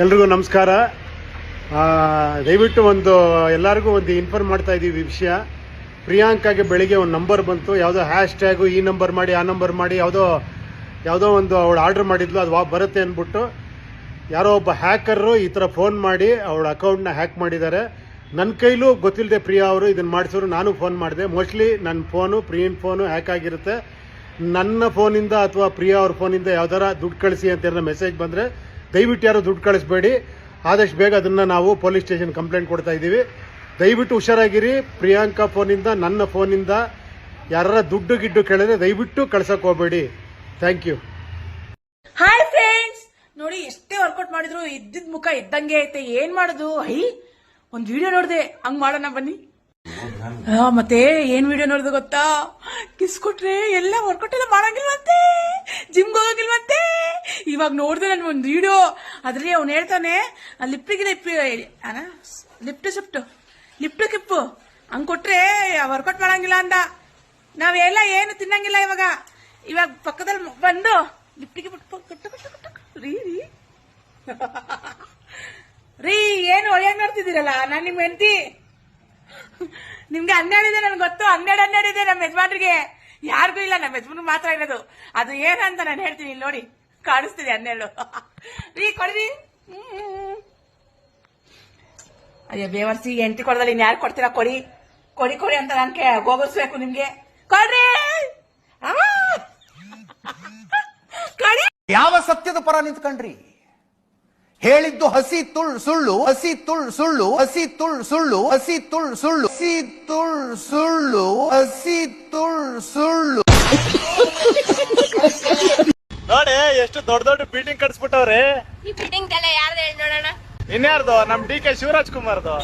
ಎಲ್ರಿಗೂ ನಮಸ್ಕಾರ. ದಯವಿಟ್ಟು ಎಲ್ಲರಿಗೂ ಇನ್ಫಾರ್ಮ್ ಮಾಡ್ತಾ ಇದ್ದೀವಿ ವಿಷಯ. ಪ್ರಿಯಾಂಕಾಗೆ ಬೆಳಿಗ್ಗೆ ಒಂದು ನಂಬರ್ ಬಂತು, ಯಾವುದೋ ಹ್ಯಾಶ್ಟ್ಯಾಗು ಈ ನಂಬರ್ ಮಾಡಿ ಆ ನಂಬರ್ ಮಾಡಿ ಯಾವುದೋ ಒಂದು ಅವಳು ಆರ್ಡರ್ ಮಾಡಿದ್ಲು, ಅದು ಬರುತ್ತೆ ಅಂದ್ಬಿಟ್ಟು ಯಾರೋ ಒಬ್ಬ ಹ್ಯಾಕರು ಈ ಥರ ಫೋನ್ ಮಾಡಿ ಅವಳ ಅಕೌಂಟ್ನ ಹ್ಯಾಕ್ ಮಾಡಿದ್ದಾರೆ. ನನ್ನ ಕೈಲೂ ಗೊತ್ತಿಲ್ಲದೆ ಪ್ರಿಯಾ ಅವರು ಇದನ್ನು ಮಾಡಿಸಿದ್ರು. ನಾನು ಫೋನ್ ಮಾಡಿದೆ. ಮೋಸ್ಟ್ಲಿ ನನ್ನ ಪ್ರಿಯನ್ ಫೋನು ಹ್ಯಾಕ್ ಆಗಿರುತ್ತೆ. ನನ್ನ ಫೋನಿಂದ ಅಥವಾ ಪ್ರಿಯಾ ಅವ್ರ ಫೋನಿಂದ ಯಾವ್ದಾರ ದುಡ್ಡು ಕಳಿಸಿ ಅಂತ ಮೆಸೇಜ್ ಬಂದರೆ ದಯವಿಟ್ಟು ಯಾರು ದುಡ್ಡು ಕಳಿಸ್ಬೇಡಿ. ಆದಷ್ಟು ಬೇಗ ಅದನ್ನು ನಾವು ಪೊಲೀಸ್ ಸ್ಟೇಷನ್ ಕಂಪ್ಲೇಂಟ್ ಕೊಡ್ತಾ ಇದ್ದೀವಿ. ದಯವಿಟ್ಟು ಹುಷಾರಾಗಿರಿ. ಪ್ರಿಯಾಂಕಾ ಫೋನಿಂದ ನನ್ನ ಫೋನಿಂದ ಯಾರ ದುಡ್ಡು ಗಿಡ್ಡು ಕೇಳಿದ್ರೆ ದಯವಿಟ್ಟು ಕಳ್ಸಕ್ಕೆ ಹೋಗಬೇಡಿ. Thank you. ಹಾಯ್ ಫ್ರೆಂಡ್ಸ್, ನೋಡಿ ಎಷ್ಟೇ ವರ್ಕೌಟ್ ಮಾಡಿದ್ರು ಇದ್ದಿದ್ ಮುಖ ಇದ್ದಂಗೆ ಐತೆ. ಏನ್ ಮಾಡುದು? ಒಂದ್ ವಿಡಿಯೋ ನೋಡಿದೆ, ಹಂಗ್ ಮಾಡೋಣ ಬನ್ನಿ. ಮತ್ತೆ ಏನ್ ವಿಡಿಯೋ ನೋಡಿದೆ ಗೊತ್ತಾ? ಕಿಸ್ ಕೊಟ್ರೆ ಎಲ್ಲ ವರ್ಕೌಟ್ ಎಲ್ಲ ಮಾಡಂಗಿಲ್ವಂತೆ, ಜಿಮ್ಗೆ ಹೋಗಂಗಿಲ್ವಂತೆ. ಇವಾಗ ನೋಡಿದೆ ನನ್ ಒಂದ್ ವಿಡಿಯೋ, ಅದ್ರಲ್ಲಿ ಅವ್ನು ಹೇಳ್ತಾನೆ ಲಿಫ್ಟ್ ಕಿಪ್ಪು ಹಂಗ್ ಕೊಟ್ರೆ ವರ್ಕೌಟ್ ಮಾಡಂಗಿಲ್ಲ ಅಂದ. ನಾವೆಲ್ಲ ಏನು ತಿನ್ನಂಗಿಲ್ಲ ಇವಾಗ ಪಕ್ಕದಲ್ಲಿ ಬಂದು ಲಿಫ್ಟಿಗೆ ರೀ ಏನು ಒಳ್ಳೆಯಾಗಿ ನೋಡ್ತಿದ್ದೀರಲ್ಲ. ನಾನು ನಿಮ್ ಹೆಂಡತಿ, ನಿಮ್ಗೆ 12 ಇದೆ ನನ್ಗೆ ಗೊತ್ತು. 12 ಇದೆ ನಮ್ಮ ಯಜಮಾನ್ರಿಗೆ, ಯಾರಿಗೂ ಇಲ್ಲ, ನಮ್ಮ ಯಜಮಾನ್ರಿಗೆ ಮಾತ್ರ ಇರೋದು. ಅದು ಏನಂತ ನಾನು ಹೇಳ್ತೀನಿ, ಇಲ್ಲಿ ನೋಡಿ ಕಾಣಿಸ್ತಿದೆ 12 ರೀ. ಕೊಡ್ರಿ. ಅಯ್ಯೋ ಬೇವರ್ಸಿ, ಹೆಂಡತಿ ಕೊಡದಲ್ಲಿ ಇನ್ ಯಾರು ಕೊಡ್ತೀರಾ? ಕೊಡಿ ಕೊಡಿ ಕೊಡಿ ಅಂತ ನಾನು ಗೋಗರ್ಸ್ಬೇಕು ನಿಮ್ಗೆ. ಕೊಡ್ರಿ. ಯಾವ ಸತ್ಯದ ಪರ ನಿಂತ್ಕೊಂಡ್ರಿ? ಹೇಳಿದ್ದು ಹಸಿ ಸುಳ್ಳು, ಹಸಿ ಸುಳ್ಳು, ಹಸಿ ಸುಳ್ಳು, ಹಸಿ ಸುಳ್ಳು, ಹಸಿ ಸುಳ್ಳು, ಹಸಿ ಸುಳ್ಳು. ನೋಡಿ ಎಷ್ಟು ದೊಡ್ಡ ದೊಡ್ಡ ಬಿಲ್ಡಿಂಗ್ ಕಟ್ಸ್ಬಿಟ್ಟವ್ರೆ. ಈ ಬಿಲ್ಡಿಂಗ್ ತಲೆ ಯಾರ್ದು ಹೇಳಿ ನೋಡೋಣ? ಇನ್ಯಾರ್ದು? ನಮ್ ಡಿ.ಕೆ. ಶಿವರಾಜ್ ಕುಮಾರ್ದು.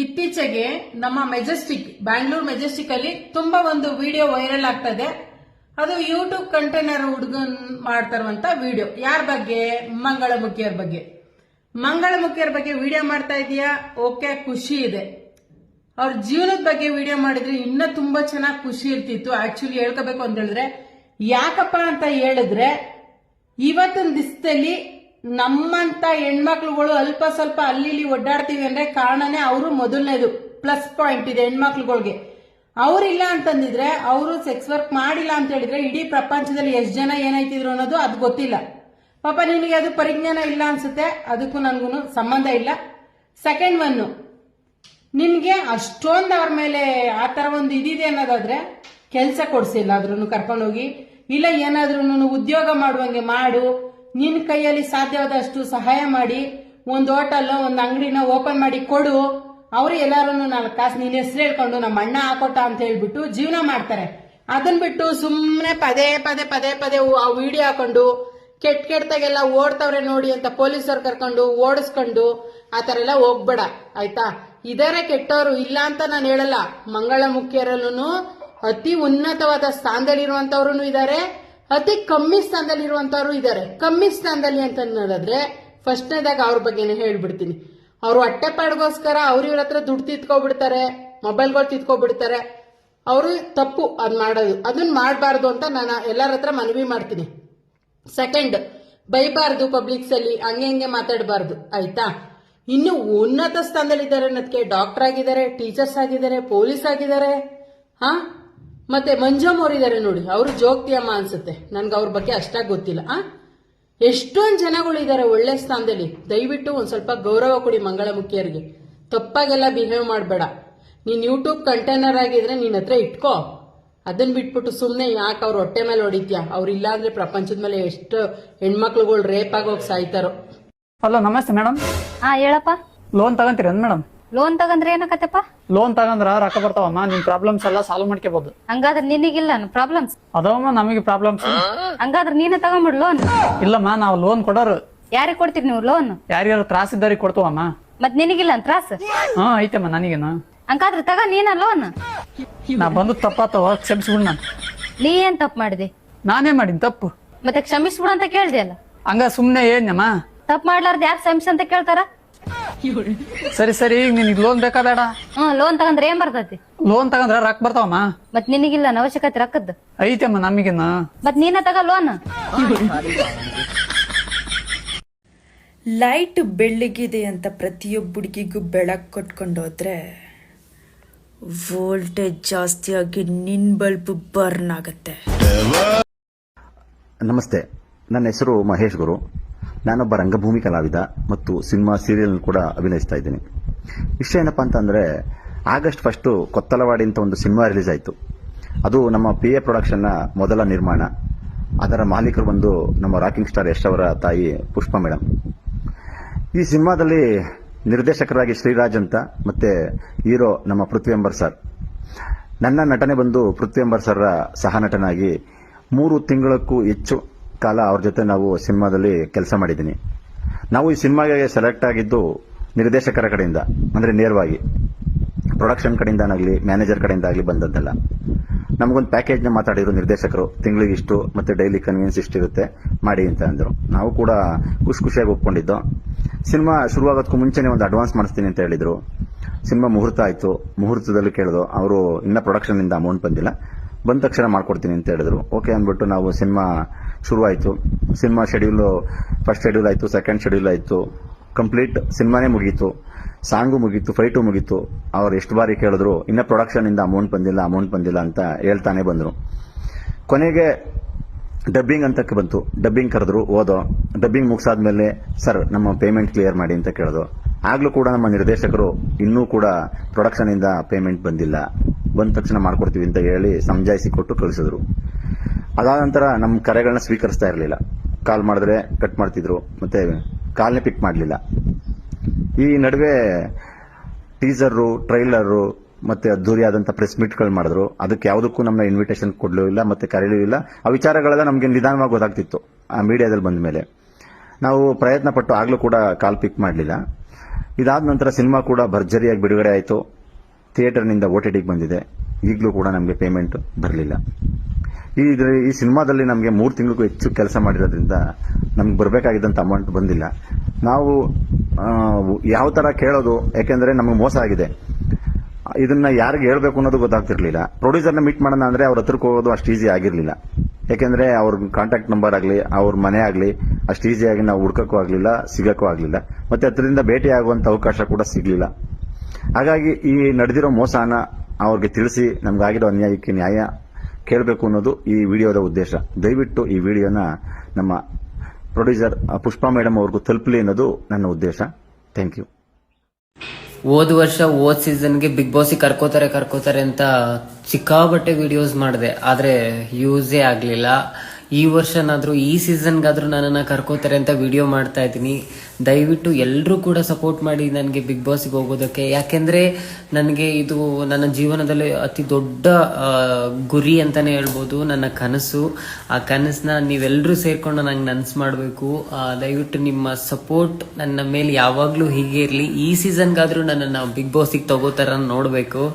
ಇತ್ತೀಚೆಗೆ ನಮ್ಮ ಬ್ಯಾಂಗ್ಳೂರ್ ಮೆಜೆಸ್ಟಿಕ್ ಅಲ್ಲಿ ತುಂಬಾ ಒಂದು ವಿಡಿಯೋ ವೈರಲ್ ಆಗ್ತಾ ಇದೆ. ಅದು ಯೂಟ್ಯೂಬ್ ಕಂಟೈನರ್ ಹುಡುಗನ್ ಮಾಡ್ತಾರಂತ ವಿಡಿಯೋ. ಯಾರ ಬಗ್ಗೆ? ಮಂಗಳಮುಖಿಯವ್ರ ಬಗ್ಗೆ ವಿಡಿಯೋ ಮಾಡ್ತಾ ಇದೀಯಾ? ಓಕೆ, ಖುಷಿ ಇದೆ. ಅವ್ರ ಜೀವನದ ಬಗ್ಗೆ ವಿಡಿಯೋ ಮಾಡಿದ್ರೆ ಇನ್ನೂ ತುಂಬಾ ಚೆನ್ನಾಗಿ ಖುಷಿ ಇರ್ತಿತ್ತು. ಆಕ್ಚುಲಿ ಹೇಳ್ಕೋಬೇಕು ಅಂತ ಹೇಳಿದ್ರೆ, ಯಾಕಪ್ಪ ಅಂತ ಹೇಳಿದ್ರೆ, ಇವತ್ತಿನ ದಿವಸದಲ್ಲಿ ನಮ್ಮಂತ ಹೆಣ್ಮಕ್ಳುಗಳು ಅಲ್ಪ ಸ್ವಲ್ಪ ಅಲ್ಲಿ ಒಡ್ಡಾಡ್ತೀವಿ ಅಂದ್ರೆ ಕಾರಣನೇ ಅವರು. ಮೊದಲನೇದು ಪ್ಲಸ್ ಪಾಯಿಂಟ್ ಇದೆ ಹೆಣ್ಮಕ್ಳುಗಳಿಗೆ. ಅವ್ರಿಲ್ಲ ಅಂತಂದಿದ್ರೆ, ಅವರು ಸೆಕ್ಸ್ ವರ್ಕ್ ಮಾಡಿಲ್ಲ ಅಂತ ಹೇಳಿದ್ರೆ ಇಡೀ ಪ್ರಪಂಚದಲ್ಲಿ ಎಷ್ಟು ಜನ ಏನಾಯ್ತಿದ್ರು ಅನ್ನೋದು ಅದು ಗೊತ್ತಿಲ್ಲ. ಪಾಪ ನಿನಗೆ ಅದು ಪರಿಜ್ಞಾನ ಇಲ್ಲ ಅನ್ಸುತ್ತೆ. ಅದಕ್ಕೂ ನನ್ಗೂ ಸಂಬಂಧ ಇಲ್ಲ. ಸೆಕೆಂಡ್ ಒನ್, ನಿನ್ಗೆ ಅಷ್ಟೊಂದು ಅವ್ರ ಮೇಲೆ ಆ ತರ ಒಂದು ಇದಿದೆ ಅನ್ನೋದಾದ್ರೆ ಕೆಲಸ ಕೊಡ್ಸಿಲ್ಲ ಆದ್ರೂ ಕರ್ಕೊಂಡೋಗಿ, ಇಲ್ಲ ಏನಾದ್ರೂ ಉದ್ಯೋಗ ಮಾಡುವಂಗೆ ಮಾಡು. ನಿನ್ ಕೈಯಲ್ಲಿ ಸಾಧ್ಯವಾದಷ್ಟು ಸಹಾಯ ಮಾಡಿ ಒಂದು ಹೋಟೆಲ್, ಒಂದು ಅಂಗಡಿನ ಓಪನ್ ಮಾಡಿ ಕೊಡು. ಅವ್ರು ಎಲ್ಲಾರು 4 ಕಾಸು ನಿನ್ನ ಹೆಸರು ಹೇಳ್ಕೊಂಡು ನಮ್ಮ ಅಣ್ಣ ಹಾಕೋಟ ಅಂತ ಹೇಳ್ಬಿಟ್ಟು ಜೀವನ ಮಾಡ್ತಾರೆ. ಅದನ್ ಬಿಟ್ಟು ಸುಮ್ನೆ ಪದೇ ಆ ವಿಡಿಯೋ ಹಾಕೊಂಡು ಕೆಟ್ಟದಾಗೆಲ್ಲ ಓಡ್ತವ್ರೆ ನೋಡಿ ಅಂತ ಪೊಲೀಸರು ಕರ್ಕೊಂಡು ಓಡಿಸ್ಕೊಂಡು ಆತರ ಎಲ್ಲ ಹೋಗ್ಬೇಡ, ಆಯ್ತಾ? ಇದರ ಕೆಟ್ಟವರು ಇಲ್ಲ ಅಂತ ನಾನು ಹೇಳಲ್ಲ. ಮಂಗಳಮುಖಿಯರಲ್ಲೂ ಅತಿ ಉನ್ನತವಾದ ಸ್ಥಾನದಲ್ಲಿರುವಂತವ್ರು ಇದ್ದಾರೆ, ಅತಿ ಕಮ್ಮಿ ಸ್ಥಾನದಲ್ಲಿರುವಂತವ್ರು ಇದ್ದಾರೆ. ಕಮ್ಮಿ ಸ್ಥಾನದಲ್ಲಿ ಅಂತ ನೋಡಿದ್ರೆ ಫಸ್ಟ್ನೇದಾಗ ಅವ್ರ ಬಗ್ಗೆನೇ ಹೇಳ್ಬಿಡ್ತೀನಿ. ಅವ್ರು ಹೊಟ್ಟೆಪಾಡ್ಗೋಸ್ಕರ ಇವ್ರ ಹತ್ರ ದುಡ್ಡು ತಿತ್ಕೊಬಿಡ್ತಾರೆ, ಮೊಬೈಲ್ಗಳು ತಿತ್ಕೊಬಿಡ್ತಾರೆ. ಅವರು ತಪ್ಪು ಅದ್ ಮಾಡೋದು. ಅದನ್ನ ಮಾಡಬಾರ್ದು ಅಂತ ನಾನು ಎಲ್ಲರ ಹತ್ರ ಮನವಿ ಮಾಡ್ತೀನಿ. ಸೆಕೆಂಡ್, ಬೈಬಾರ್ದು ಪಬ್ಲಿಕ್ಸ್ ಅಲ್ಲಿ, ಹಂಗೆ ಮಾತಾಡಬಾರ್ದು, ಆಯ್ತಾ? ಇನ್ನು ಉನ್ನತ ಸ್ಥಾನದಲ್ಲಿದ್ದಾರೆ ಅನ್ನೋದಕ್ಕೆ ಡಾಕ್ಟರ್ ಆಗಿದ್ದಾರೆ, ಟೀಚರ್ಸ್ ಆಗಿದ್ದಾರೆ, ಪೊಲೀಸ್ ಆಗಿದ್ದಾರೆ. ಮತ್ತೆ ಮಂಜಮ್ಮ ಅವರಿದ್ದಾರೆ ನೋಡಿ, ಅವರು ಜೋಗ್ತಿಯಮ್ಮ ಅನ್ಸುತ್ತೆ. ನನ್ಗೆ ಅವ್ರ ಬಗ್ಗೆ ಅಷ್ಟಾಗಿ ಗೊತ್ತಿಲ್ಲ. ಎಷ್ಟೊಂದು ಜನಗಳಿದ್ದಾರೆ ಒಳ್ಳೆ ಸ್ಥಾನದಲ್ಲಿ. ದಯವಿಟ್ಟು ಒಂದ್ ಸ್ವಲ್ಪ ಗೌರವ ಕೊಡಿ ಮಂಗಳಮುಖಿಯರಿಗೆ. ತಪ್ಪಾಗೆಲ್ಲ ಬಿಹೇವ್ ಮಾಡಬೇಡ. ನೀನ್ ಯೂಟ್ಯೂಬ್ ಕಂಟೈನರ್ ಆಗಿದ್ರೆ ನಿನ್ ಹತ್ರ ಇಟ್ಕೋ. ಅದನ್ನ ಬಿಟ್ಬಿಟ್ಟು ಸುಮ್ನೆ ಯಾಕೆ ಅವ್ರ ಹೊಟ್ಟೆ ಮೇಲೆ ಹೊಡಿತ್ಯಾ? ಅವ್ರು ಇಲ್ಲಾಂದ್ರೆ ಪ್ರಪಂಚದ ಮೇಲೆ ಎಷ್ಟು ಹೆಣ್ಮಕ್ಳುಗಳು ರೇಪ್ ಆಗೋಗಿ ಸಾಯ್ತಾರೋ. ಹಲೋ, ನಮಸ್ತೆ ಮೇಡಮ್. ಹೇಳಪ್ಪ. ಲೋನ್ ತಗಂತೀರ ಮೇಡಮ್? ಲೋನ್ ತಗಂದ್ರೆ ಏನಕತ್ತಪ್ಪ? ಲೋನ್ ತಗಂದ್ರ ರೊಕ್ಕ ಬರ್ತಾವಮ್ಮ, ನಿಮ್ ಪ್ರಾಬ್ಲಮ್ಸ್ ಎಲ್ಲ ಸಾಲ್ವ್ ಮಾಡ್ಕೋಬಹುದು. ಹಂಗಾದ್ರೆ ನಿನಗಿಲ್ಲ ಪ್ರಾಬ್ಲಮ್ಸ್? ಅದವಮ್ಮ ನಮಗೆ ಪ್ರಾಬ್ಲಮ್ಸ್. ಹಂಗಾದ್ರೆ ನೀನೇ ತಗೊಂಬಿಡ್ ಲೋನ್. ಇಲ್ಲಮ್ಮ, ನಾವು ಲೋನ್ ಕೊಡೋರು. ಯಾರಿಗೆ ಕೊಡ್ತೀರಿ ನೀವು ಲೋನ್? ಯಾರ್ಯಾರು ತ್ರಾಸ ಇದ್ದಾರಿಗೆ ಕೊಡ್ತವಮ್ಮ. ಮತ್ ನಿನಗಿಲ್ಲ ತ್ರಾಸ? ಐತಮ್ಮ ನನಗೇನು. ಹಂಗಾದ್ರೆ ತಗ ನೀನ ಲೋನ್. ನಾ ಬಂದು ತಪ್ಪಾತವ, ಕ್ಷಮಿಸ್ಬಿಡ್. ನಾನು ನೀ ಏನ್ ತಪ್ಪು ಮಾಡಿದೆ? ನಾನೇ ಮಾಡಿನ ತಪ್ಪು. ಮತ್ತೆ ಕ್ಷಮಿಸ್ಬಿಡು ಅಂತ ಕೇಳ್ದೆ ಅಲ್ಲ. ಹಂಗ ಸುಮ್ನೆ ಏನಮ್ಮ? ತಪ್ಪು ಮಾಡ್ಲಾರ್ದ ಯಾಕೆ ಕ್ಷಮಿಸ್ ಅಂತ ಕೇಳ್ತಾರ? ಸರಿ ಸರಿ ಈಗ ನಿನಗೆ ಲೋನ್ ಬೇಕಾ ಬೇಡ? ಲೋನ್ ತಗಂದ್ರೆ ಏನ್ ಬರ್ತೈತಿ? ಲೋನ್ ತಗಂದ್ರ ರೊಕ್ಕ ಬರ್ತಾವಮ್ಮ. ಮತ್ ನಿನಗಿಲ್ಲ ಅವಶ್ಯಕತೆ ರೊಕ್ಕದ್ದು? ಐತಮ್ಮ ನಮಗಿನ್ನ. ಮತ್ ನೀನ ತಗ ಲೋನ್. ಲೈಟ್ ಬೆಳ್ಳಗಿದೆ ಅಂತ ಪ್ರತಿಯೊಬ್ಬ ಹುಡುಗಿಗೂ ಬೆಳಕು ಕೊಟ್ಕೊಂಡೋದ್ರೆ ವೋಲ್ಟೇಜ್ ಜಾಸ್ತಿ ಆಗಿ ನಿನ್ ಬಲ್ಬ್ ಬರ್ನ್ ಆಗುತ್ತೆ. ನಮಸ್ತೆ, ನನ್ನ ಹೆಸರು ಮಹೇಶ್ ಗುರು. ನಾನೊಬ್ಬ ರಂಗಭೂಮಿ ಕಲಾವಿದ ಮತ್ತು ಸಿನಿಮಾ ಸೀರಿಯಲ್ ಕೂಡ ಅಭಿನಯಿಸ್ತಾ ಇದ್ದೀನಿ. ವಿಷಯ ಏನಪ್ಪಾ ಅಂತಂದ್ರೆ, ಆಗಸ್ಟ್ 1 ಕೊತ್ತಲವಾಡಿ ಅಂತ ಒಂದು ಸಿನಿಮಾ ರಿಲೀಸ್ ಆಯಿತು. ಅದು ನಮ್ಮ PA ಪ್ರೊಡಕ್ಷನ್ನ ಮೊದಲ ನಿರ್ಮಾಣ. ಅದರ ಮಾಲೀಕರು ಬಂದು ನಮ್ಮ ರಾಕಿಂಗ್ ಸ್ಟಾರ್ ಯಶ್ ಅವರ ತಾಯಿ ಪುಷ್ಪಾ ಮೇಡಮ್. ಈ ಸಿನಿಮಾದಲ್ಲಿ ನಿರ್ದೇಶಕರಾಗಿ ಶ್ರೀರಾಜ್ ಅಂತ ಮತ್ತೆ ಹೀರೋ ನಮ್ಮ ಪೃಥ್ವಿ ಅಂಬರ್ ಸರ್. ನನ್ನ ನಟನೆ ಬಂದು ಪೃಥ್ವಿ ಅಂಬರ್ ಸರ್ ಸಹ ನಟನಾಗಿ 3 ತಿಂಗಳಕ್ಕೂ ಹೆಚ್ಚು ಕಾಲ ಅವ್ರ ಜೊತೆ ನಾವು ಸಿನಿಮಾದಲ್ಲಿ ಕೆಲಸ ಮಾಡಿದ್ದೀನಿ. ನಾವು ಈ ಸಿನಿಮಾಗೆ ಸೆಲೆಕ್ಟ್ ಆಗಿದ್ದು ನಿರ್ದೇಶಕರ ಕಡೆಯಿಂದ, ಅಂದರೆ ನೇರವಾಗಿ ಪ್ರೊಡಕ್ಷನ್ ಕಡೆಯಿಂದಾಗಲಿ ಮ್ಯಾನೇಜರ್ ಕಡೆಯಿಂದಾಗಲಿ ಬಂದದ್ದಲ್ಲ. ನಮಗೊಂದು ಪ್ಯಾಕೇಜ್ನ ಮಾತಾಡಿದ್ರು ನಿರ್ದೇಶಕರು, ತಿಂಗಳಿಗೆ ಇಷ್ಟು ಮತ್ತೆ ಡೈಲಿ ಕನ್ವೀನ್ಸ್ ಇಷ್ಟಿರುತ್ತೆ ಮಾಡಿ ಅಂತ ಅಂದರು. ನಾವು ಕೂಡ ಖುಷಿಯಾಗಿ ಒಪ್ಕೊಂಡಿದ್ದು. ಸಿನಿಮಾ ಶುರುವಾಗೋದಕ್ಕೂ ಮುಂಚೆನೇ ಒಂದು ಅಡ್ವಾನ್ಸ್ ಮಾಡಿಸ್ತೀನಿ ಅಂತ ಹೇಳಿದ್ರು. ಸಿನಿಮಾ ಮುಹೂರ್ತ ಆಯಿತು. ಮುಹೂರ್ತದಲ್ಲಿ ಕೇಳಿದ್ರು, ಅವರು ಇನ್ನ ಪ್ರೊಡಕ್ಷನ್ನಿಂದ ಅಮೌಂಟ್ ಬಂದಿಲ್ಲ, ಬಂದ ತಕ್ಷಣ ಮಾಡ್ಕೊಡ್ತೀನಿ ಅಂತ ಹೇಳಿದ್ರು. ಓಕೆ ಅಂದ್ಬಿಟ್ಟು ನಾವು ಸಿನಿಮಾ ಶುರುವಾಯಿತು. ಸಿನಿಮಾ ಶೆಡ್ಯೂಲು ಫಸ್ಟ್ ಶೆಡ್ಯೂಲ್ ಆಯಿತು, ಸೆಕೆಂಡ್ ಶೆಡ್ಯೂಲ್ ಆಯಿತು, ಕಂಪ್ಲೀಟ್ ಸಿನಿಮಾನೇ ಮುಗೀತು, ಸಾಂಗು ಮುಗೀತು, ಫೈಟು ಮುಗೀತು. ಅವ್ರು ಎಷ್ಟು ಬಾರಿ ಕೇಳಿದ್ರು, ಇನ್ನ ಪ್ರೊಡಕ್ಷನ್ನಿಂದ ಅಮೌಂಟ್ ಬಂದಿಲ್ಲ ಅಂತ ಹೇಳ್ತಾನೆ ಬಂದರು. ಕೊನೆಗೆ ಡಬ್ಬಿಂಗ್ ಅಂತಕ್ಕೆ ಬಂತು. ಡಬ್ಬಿಂಗ್ ಕರೆದ್ರು, ಓದೋ ಡಬ್ಬಿಂಗ್ ಮುಗಿಸಾದ್ಮೇಲೆ ಸರ್ ನಮ್ಮ ಪೇಮೆಂಟ್ ಕ್ಲಿಯರ್ ಮಾಡಿ ಅಂತ ಕೇಳಿದ್ರು. ಆಗ್ಲೂ ಕೂಡ ನಮ್ಮ ನಿರ್ದೇಶಕರು ಇನ್ನೂ ಕೂಡ ಪ್ರೊಡಕ್ಷನ್ನಿಂದ ಪೇಮೆಂಟ್ ಬಂದಿಲ್ಲ, ಬಂದ ತಕ್ಷಣ ಮಾಡ್ಕೊಡ್ತೀವಿ ಅಂತ ಹೇಳಿ ಸಮಜಾಯಿಸಿ ಕೊಟ್ಟು ಕಳಿಸಿದ್ರು. ಅದಾದ ನಂತರ ನಮ್ಮ ಕರೆಗಳನ್ನ ಸ್ವೀಕರಿಸ್ತಾ ಇರಲಿಲ್ಲ. ಕಾಲ್ ಮಾಡಿದ್ರೆ ಕಟ್ ಮಾಡ್ತಿದ್ರು, ಮತ್ತೆ ಕಾಲ್ನೇ ಪಿಕ್ ಮಾಡಲಿಲ್ಲ. ಈ ನಡುವೆ ಟೀಸರು, ಟ್ರೈಲರು ಮತ್ತೆ ಅದ್ದೂರಿಯಾದಂಥ ಪ್ರೆಸ್ ಮೀಟ್ಗಳು ಮಾಡಿದ್ರು. ಅದಕ್ಕೆ ಯಾವುದಕ್ಕೂ ನಮ್ಮನ್ನ ಇನ್ವಿಟೇಷನ್ ಕೊಡಲೂ ಇಲ್ಲ, ಮತ್ತೆ ಕರೀಲೂ ಇಲ್ಲ. ಆ ವಿಚಾರಗಳೆಲ್ಲ ನಮಗೆ ನಿಧಾನವಾಗಿ ಗೊತ್ತಾಗ್ತಿತ್ತು ಆ ಮೀಡಿಯಾದಲ್ಲಿ ಬಂದ ಮೇಲೆ. ನಾವು ಪ್ರಯತ್ನ ಪಟ್ಟು ಆಗ್ಲೂ ಕೂಡ ಕಾಲ್ ಪಿಕ್ ಮಾಡಲಿಲ್ಲ. ಇದಾದ ನಂತರ ಸಿನಿಮಾ ಕೂಡ ಭರ್ಜರಿಯಾಗಿ ಬಿಡುಗಡೆ ಆಯಿತು. ಥಿಯೇಟರ್ನಿಂದ OTTಗೆ ಬಂದಿದೆ. ಈಗಲೂ ಕೂಡ ನಮಗೆ ಪೇಮೆಂಟ್ ಬರಲಿಲ್ಲ. ಈ ಸಿನಿಮಾದಲ್ಲಿ ನಮಗೆ 3 ತಿಂಗಳಿಗೂ ಹೆಚ್ಚು ಕೆಲಸ ಮಾಡಿರೋದ್ರಿಂದ ನಮ್ಗೆ ಬರಬೇಕಾಗಿದ್ದಂಥ ಅಮೌಂಟ್ ಬಂದಿಲ್ಲ. ನಾವು ಯಾವ ಥರ ಕೇಳೋದು, ಯಾಕೆಂದರೆ ನಮಗೆ ಮೋಸ ಆಗಿದೆ. ಇದನ್ನ ಯಾರಿಗೆ ಹೇಳ್ಬೇಕು ಅನ್ನೋದು ಗೊತ್ತಾಗ್ತಿರ್ಲಿಲ್ಲ. ಪ್ರೊಡ್ಯೂಸರ್ನ ಮೀಟ್ ಮಾಡೋಣ ಅಂದ್ರೆ ಅವ್ರ ಹತ್ರಕ್ಕೆ ಹೋಗೋದು ಅಷ್ಟು ಈಸಿ ಆಗಿರಲಿಲ್ಲ. ಯಾಕೆಂದ್ರೆ ಅವ್ರ ಕಾಂಟ್ಯಾಕ್ಟ್ ನಂಬರ್ ಆಗಲಿ, ಅವ್ರ ಮನೆ ಆಗಲಿ ಅಷ್ಟು ಈಸಿಯಾಗಿ ನಾವು ಹುಡ್ಕಕ್ಕೂ ಆಗಲಿಲ್ಲ, ಸಿಗಕ್ಕೂ ಆಗಲಿಲ್ಲ. ಮತ್ತೆ ಹತ್ರದಿಂದ ಭೇಟಿ ಆಗುವಂಥ ಅವಕಾಶ ಕೂಡ ಸಿಗಲಿಲ್ಲ. ಹಾಗಾಗಿ ಈ ನಡೆದಿರೋ ಮೋಸನ ಅವ್ರಿಗೆ ತಿಳಿಸಿ ನಮ್ಗಾಗಿರೋ ಅನ್ಯಾಯಕ್ಕೆ ನ್ಯಾಯ ಕೇಳಬೇಕು ಅನ್ನೋದು ಈ ವಿಡಿಯೋದ ಉದ್ದೇಶ. ದಯವಿಟ್ಟು ಈ ವಿಡಿಯೋನ ನಮ್ಮ ಪ್ರೊಡ್ಯೂಸರ್ ಪುಷ್ಪಾ ಮೇಡಮ್ ಅವ್ರಿಗೂ ತಲುಪಲಿ ಅನ್ನೋದು ನನ್ನ ಉದ್ದೇಶ. Thank you. ಹೋದ ವರ್ಷ ಸೀಸನ್ಗೆ ಬಿಗ್ ಬಾಸ್ ಕರ್ಕೋತಾರೆ ಅಂತ ಸಿಕ್ಕಾಬಟ್ಟೆ ವಿಡಿಯೋಸ್ ಮಾಡಿದೆ, ಆದ್ರೆ ಯೂಸೇ ಆಗ್ಲಿಲ್ಲ. ಈ ವರ್ಷನಾದ್ರೂ ಈ ಸೀಸನ್ಗಾದ್ರೂ ನನ್ನನ್ನು ಕರ್ಕೋತಾರೆ ಅಂತ ವಿಡಿಯೋ ಮಾಡ್ತಾ ಇದ್ದೀನಿ. ದಯವಿಟ್ಟು ಎಲ್ಲರೂ ಕೂಡ ಸಪೋರ್ಟ್ ಮಾಡಿ ನನಗೆ ಬಿಗ್ ಬಾಸ್ಗೆ ಹೋಗೋದಕ್ಕೆ. ಯಾಕೆಂದ್ರೆ ನನಗೆ ಇದು ನನ್ನ ಜೀವನದಲ್ಲಿ ಅತಿ ದೊಡ್ಡ ಗುರಿ ಅಂತಾನೆ ಹೇಳ್ಬೋದು, ನನ್ನ ಕನಸು. ಆ ಕನಸನ್ನ ನೀವೆಲ್ಲರೂ ಸೇರ್ಕೊಂಡು ನಂಗೆ ನನಸು ಮಾಡಬೇಕು. ದಯವಿಟ್ಟು ನಿಮ್ಮ ಸಪೋರ್ಟ್ ನನ್ನ ಮೇಲೆ ಯಾವಾಗಲೂ ಹೀಗೆ ಇರಲಿ. ಈ ಸೀಸನ್ಗಾದ್ರೂ ನನ್ನನ್ನು ಬಿಗ್ ಬಾಸ್ಗೆ ತಗೋತಾರ ನೋಡಬೇಕು.